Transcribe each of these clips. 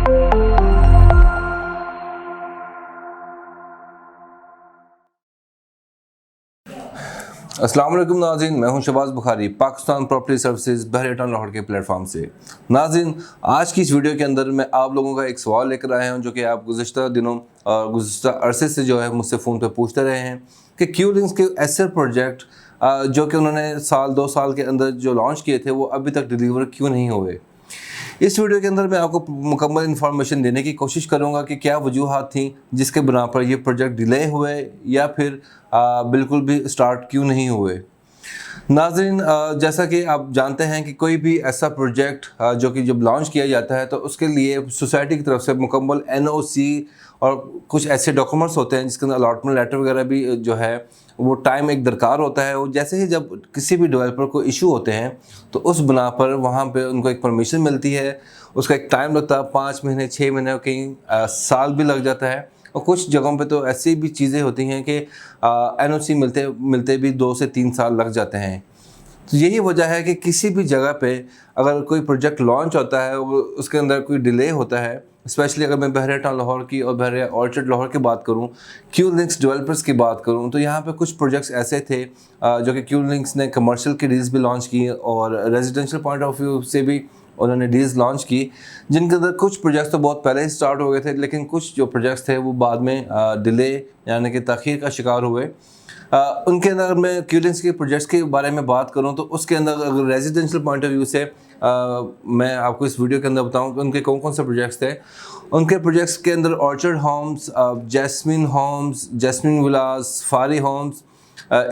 अस्सलाम वालेकुम नाज़रीन, मैं हूं शहबाज बुखारी पाकिस्तान प्रॉपर्टी सर्विसेज बहरिया टाउन लाहौर के प्लेटफॉर्म से। नाज़रीन, आज की इस वीडियो के अंदर मैं आप लोगों का एक सवाल लेकर आया हूं जो कि आप गुज़िश्ता दिनों और गुज़िश्ता अरसे से जो है मुझसे फ़ोन पे पूछते रहे हैं कि क्यू लिंक्स के ऐसे प्रोजेक्ट जो कि उन्होंने साल 2 साल के अंदर जो लॉन्च किए थे वो अभी तक डिलीवर क्यों नहीं हुए। इस वीडियो के अंदर मैं आपको मुकम्मल इन्फॉर्मेशन देने की कोशिश करूंगा कि क्या वजूहात थी जिसके बिना पर ये प्रोजेक्ट डिले हुए या फिर बिल्कुल भी स्टार्ट क्यों नहीं हुए। नाज़रीन, जैसा कि आप जानते हैं कि कोई भी ऐसा प्रोजेक्ट जो कि जब लॉन्च किया जाता है तो उसके लिए सोसाइटी की तरफ से मुकम्मल NOC और कुछ ऐसे डॉक्यूमेंट्स होते हैं जिसके अंदर अलॉटमेंट लेटर वगैरह भी जो है वो टाइम एक दरकार होता है। वो जैसे ही जब किसी भी डेवलपर को इशू होते हैं तो उस बना पर वहाँ पे उनको एक परमिशन मिलती है, उसका एक टाइम लगता है 5 महीने 6 महीने कहीं साल भी लग जाता है। और कुछ जगहों पे तो ऐसी भी चीज़ें होती हैं कि NOC मिलते मिलते भी 2 से 3 साल लग जाते हैं। तो यही वजह है कि किसी भी जगह पे अगर कोई प्रोजेक्ट लॉन्च होता है उसके अंदर कोई डिले होता है, स्पेशली अगर मैं बहरिया टाउन लाहौर की और बहरिया ऑर्चर्ड लाहौर की बात करूं, क्यू लिंक्स डेवलपर्स की बात करूं, तो यहाँ पे कुछ प्रोजेक्ट्स ऐसे थे जो कि क्यू लिंक्स ने कमर्शियल की डील्स भी लॉन्च की और रेजिडेंशियल पॉइंट ऑफ व्यू से भी उन्होंने डील्स लॉन्च की, जिनके अंदर कुछ प्रोजेक्ट्स तो बहुत पहले ही स्टार्ट हो गए थे, लेकिन कुछ जो प्रोजेक्ट्स थे वो बाद में डिले यानी कि तख़ीर का शिकार हुए। उनके अंदर मैं क्यू लिंक्स के प्रोजेक्ट्स के बारे में बात करूं तो उसके अंदर अगर रेजिडेंशियल पॉइंट ऑफ व्यू से मैं आपको इस वीडियो के अंदर बताऊं कि उनके कौन कौन से प्रोजेक्ट्स थे। उनके प्रोजेक्ट्स के अंदर ऑर्चर्ड होम्स, जैस्मिन विलास, फारी homes,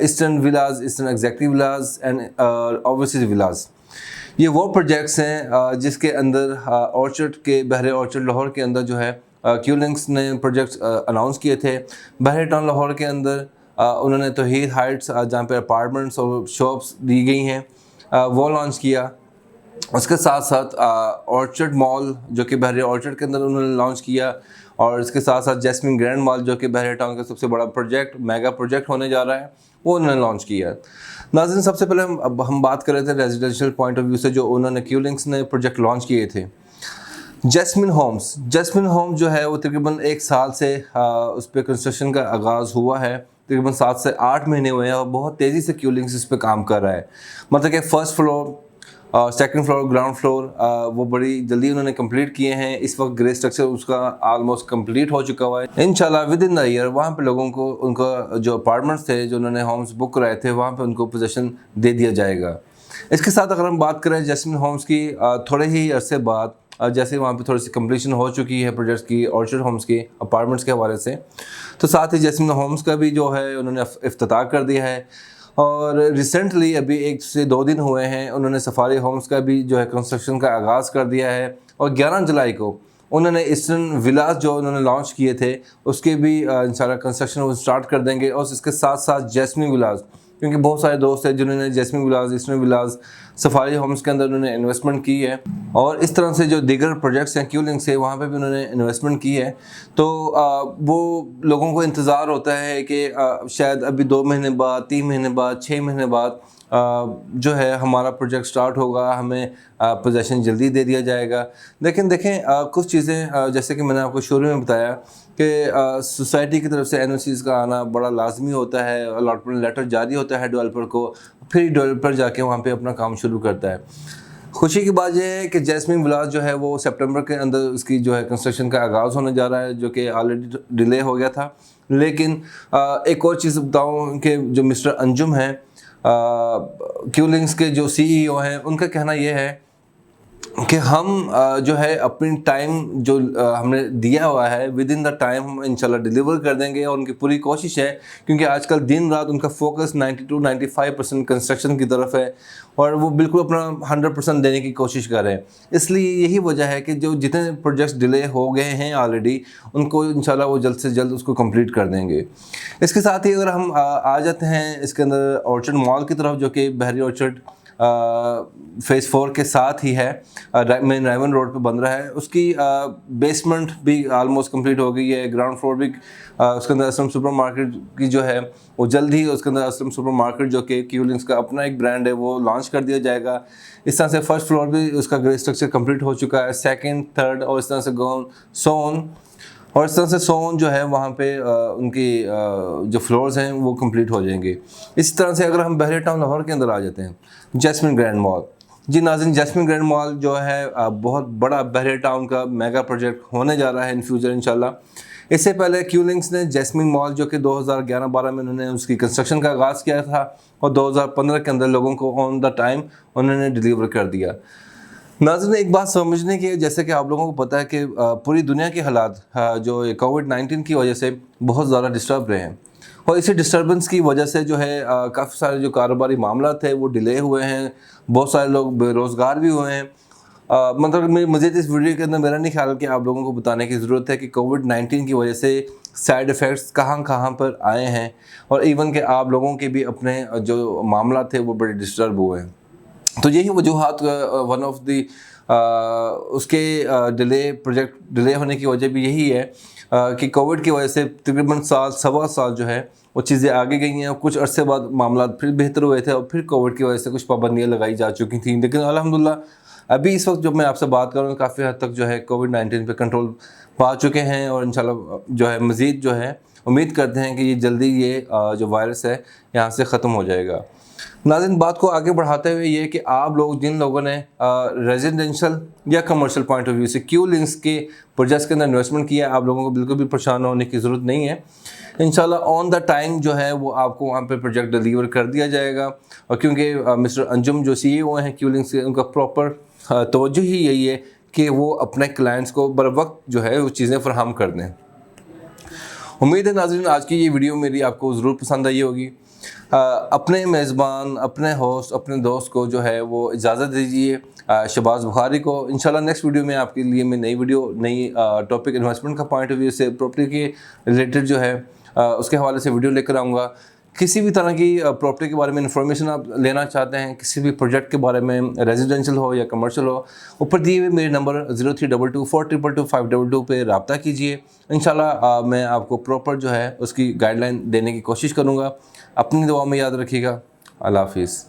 eastern villas, eastern executive villas and overseas villas, ये वो प्रोजेक्ट्स हैं जिसके अंदर ऑर्चर्ड के बहरिया ऑर्चर्ड लाहौर के अंदर जो है क्यू लिंक्स ने प्रोजेक्ट्स अनाउंस किए थे। बहरिया टाउन लाहौर के अंदर उन्होंने तौहीद हाइट्स जहाँ पे अपार्टमेंट्स और शॉप्स दी गई हैं वो लॉन्च किया। उसके साथ साथ ऑर्चर्ड मॉल जो कि बहरिया ऑर्चर्ड के अंदर उन्होंने लॉन्च किया, और इसके साथ साथ जैस्मिन ग्रैंड मॉल जो कि बहरिया टाउन का सबसे बड़ा प्रोजेक्ट मेगा प्रोजेक्ट होने जा रहा है वो उन्होंने लॉन्च किया। नाज़रीन, सबसे पहले हम बात कर रहे थे रेजिडेंशियल पॉइंट ऑफ व्यू से जो उन्होंने क्यू लिंक्स ने प्रोजेक्ट लॉन्च किए थे। जैस्मिन होम्स जो है वो तकरीबन 1 साल से उस पर कंस्ट्रक्शन का आगाज़ हुआ है, तकरीबन 7 से 8 महीने हुए हैं और बहुत तेज़ी से क्यू लिंक्स इस पर काम कर रहा है। मतलब कि first floor, second floor, ground floor वो बड़ी जल्दी उन्होंने कंप्लीट किए हैं। इस वक्त ग्रे स्ट्रक्चर उसका आलमोस्ट कंप्लीट हो चुका हुआ है। इंशाल्लाह विद इन द ईयर वहाँ पे लोगों को उनका जो अपार्टमेंट्स थे जो उन्होंने होम्स बुक कराए थे वहाँ पे उनको पोजीशन दे दिया जाएगा। इसके साथ अगर हम बात करें जैस्मिन होम्स की, थोड़े ही अरसे बाद जैसे वहाँ पे थोड़ी सी कंप्लीशन हो चुकी है प्रोजेक्ट्स की ऑर्चर्ड होम्स की अपार्टमेंट्स के हवाले से, तो साथ ही जैस्मिन होम्स का भी जो है उन्होंने इफ्तिताह कर दिया है। और रिसेंटली अभी 1 से 2 दिन हुए हैं उन्होंने सफारी होम्स का भी जो है कंस्ट्रक्शन का आगाज़ कर दिया है, और 11 जुलाई को उन्होंने ईस्टर्न विलास जो उन्होंने लॉन्च किए थे उसके भी इंशाल्लाह कंस्ट्रक्शन वो स्टार्ट कर देंगे। और इसके साथ साथ जैस्मिन विलास, क्योंकि बहुत सारे दोस्त हैं जिन्होंने जैस्मिन विलास, ईस्टर्न विलास, सफारी होम्स के अंदर उन्होंने इन्वेस्टमेंट की है, और इस तरह से जो दीगर प्रोजेक्ट्स हैं क्यू लिंक से वहाँ पे भी उन्होंने इन्वेस्टमेंट की है। तो वो लोगों को इंतज़ार होता है कि शायद अभी 2 महीने बाद, 3 महीने बाद, 6 महीने बाद जो है हमारा प्रोजेक्ट स्टार्ट होगा, हमें पोजीशन जल्दी दे दिया जाएगा। लेकिन देखें कुछ चीज़ें जैसे कि मैंने आपको शुरू में बताया कि सोसाइटी की तरफ से NOCs का आना बड़ा लाजमी होता है, अलॉटमेंट लेटर जारी होता है डेवलपर को, फिर डेवलपर जाके वहाँ पे अपना काम शुरू करता है। खुशी की बात यह है कि जैस्मिन विलास जो है वो सितंबर के अंदर उसकी जो है कंस्ट्रक्शन का आगाज़ होने जा रहा है, जो कि ऑलरेडी डिले हो गया था। लेकिन एक और चीज़ बताऊँ कि जो मिस्टर अंजुम हैं क्यू लिंक्स के जो CEO हैं, उनका कहना यह है कि हम जो है अपनी टाइम जो हमने दिया हुआ है विद इन द टाइम हम इंशाल्लाह डिलीवर कर देंगे, और उनकी पूरी कोशिश है क्योंकि आजकल दिन रात उनका फोकस 92-95% कंस्ट्रक्शन की तरफ है और वो बिल्कुल अपना 100% देने की कोशिश कर रहे हैं। इसलिए यही वजह है कि जो जितने प्रोजेक्ट्स डिले हो गए हैं ऑलरेडी उनको इंशाल्लाह वो जल्द से जल्द उसको कंप्लीट कर देंगे। इसके साथ ही अगर हम आ जाते हैं इसके अंदर ऑर्चर्ड मॉल की तरफ, जो कि बहरिया ऑर्चर्ड फेज़ 4 के साथ ही है, मेन रायवन रोड पे बन रहा है। उसकी बेसमेंट भी आलमोस्ट कंप्लीट हो गई है, ग्राउंड फ्लोर भी उसके अंदर असलम सुपर मार्केट की जो है वो जल्द ही उसके अंदर असलम सुपर मार्केट जो कि क्यू लिंक्स का अपना एक ब्रांड है वो लॉन्च कर दिया जाएगा। इस तरह से फर्स्ट फ्लोर भी उसका स्ट्रक्चर कंप्लीट हो चुका है, सेकंड, थर्ड और इस तरह से सोन और इस तरह से सोन जो है वहाँ पे उनकी जो फ्लोर्स हैं वो कंप्लीट हो जाएंगे। इस तरह से अगर हम बहरे टाउन लाहौर के अंदर आ जाते हैं, जैस्मिन ग्रैंड मॉल। जी नाज़रीन, जैस्मिन ग्रैंड मॉल जो है बहुत बड़ा बहरे टाउन का मेगा प्रोजेक्ट होने जा रहा है इन फ्यूचर इंशाल्लाह। इससे पहले क्यू लिंक्स ने जैस्मिन मॉल जो कि 2011-12 में उन्होंने उसकी कंस्ट्रक्शन का आगाज़ किया था और 2015 के अंदर लोगों को ऑन द टाइम उन्होंने डिलीवर कर दिया। नाज़रीन, एक बात समझने की है, जैसे कि आप लोगों को पता है कि पूरी दुनिया के हालात जो कोविड-19 की वजह से बहुत ज़्यादा डिस्टर्ब रहे हैं और इसी डिस्टर्बेंस की वजह से जो है काफ़ी सारे जो कारोबारी मामला थे वो डिले हुए हैं, बहुत सारे लोग बेरोज़गार भी हुए हैं। मतलब मज़ीद इस वीडियो के अंदर मेरा नहीं ख्याल कि आप लोगों को बताने की ज़रूरत है कि कोविड-19 की वजह से साइड इफ़ेक्ट्स कहाँ कहाँ पर आए हैं और इवन के आप लोगों के भी अपने जो मामला थे वो बड़े डिस्टर्ब हुए हैं। तो यही वजूहात वन ऑफ दी उसके प्रोजेक्ट डिले होने की वजह भी यही है कि कोविड की वजह से तकरीबन सवा साल जो है वो चीज़ें आगे गई हैं। कुछ अरसे बाद मामला फिर बेहतर हुए थे और फिर कोविड की वजह से कुछ पाबंदियाँ लगाई जा चुकी थी, लेकिन अल्हम्दुलिल्लाह अभी इस वक्त जब मैं आपसे बात करूँ काफ़ी हद तक जो है कोविड-19 पे कंट्रोल पा चुके हैं और इंशाल्लाह जो है मज़ीद जो है उम्मीद करते हैं कि ये जल्दी ये जो वायरस है यहाँ से ख़त्म हो जाएगा। नाज़रीन, बात को आगे बढ़ाते हुए ये कि आप लोग जिन लोगों ने रेजिडेंशियल या कमर्शियल पॉइंट ऑफ व्यू से क्यू लिंक्स के प्रोजेक्ट्स के अंदर इन्वेस्टमेंट किया, आप लोगों को बिल्कुल भी परेशान होने की ज़रूरत नहीं है। इंशाल्लाह ऑन द टाइम जो है वो आपको वहाँ पे प्रोजेक्ट डिलीवर कर दिया जाएगा और क्योंकि मिस्टर अंजुम जो CEO हैं क्यू लिंक्स के, उनका प्रॉपर तवज्जो ही यही है कि वो अपने क्लाइंट्स को बर वक्त जो है वो चीज़ें फराहम कर दें। उम्मीद है नाज़रीन आज की ये वीडियो मेरी आपको ज़रूर पसंद आई होगी। अपने मेज़बान, अपने होस्ट, अपने दोस्त को जो है वो इजाज़त दीजिए, शहबाज बुखारी को। इंशाल्लाह नेक्स्ट वीडियो में आपके लिए मैं नई टॉपिक इन्वेस्टमेंट का पॉइंट ऑफ व्यू से प्रॉपर्टी के रिलेटेड जो है उसके हवाले से वीडियो लेकर आऊँगा। किसी भी तरह की प्रॉपर्टी के बारे में इंफॉर्मेशन आप लेना चाहते हैं, किसी भी प्रोजेक्ट के बारे में, रेजिडेंशियल हो या कमर्शियल हो, ऊपर दिए हुए मेरे नंबर 0322422522 पे रब्ता कीजिए। इंशाल्लाह मैं आपको प्रॉपर जो है उसकी गाइडलाइन देने की कोशिश करूँगा। अपनी दुआ में याद रखिएगा। अल्लाह हाफिज़।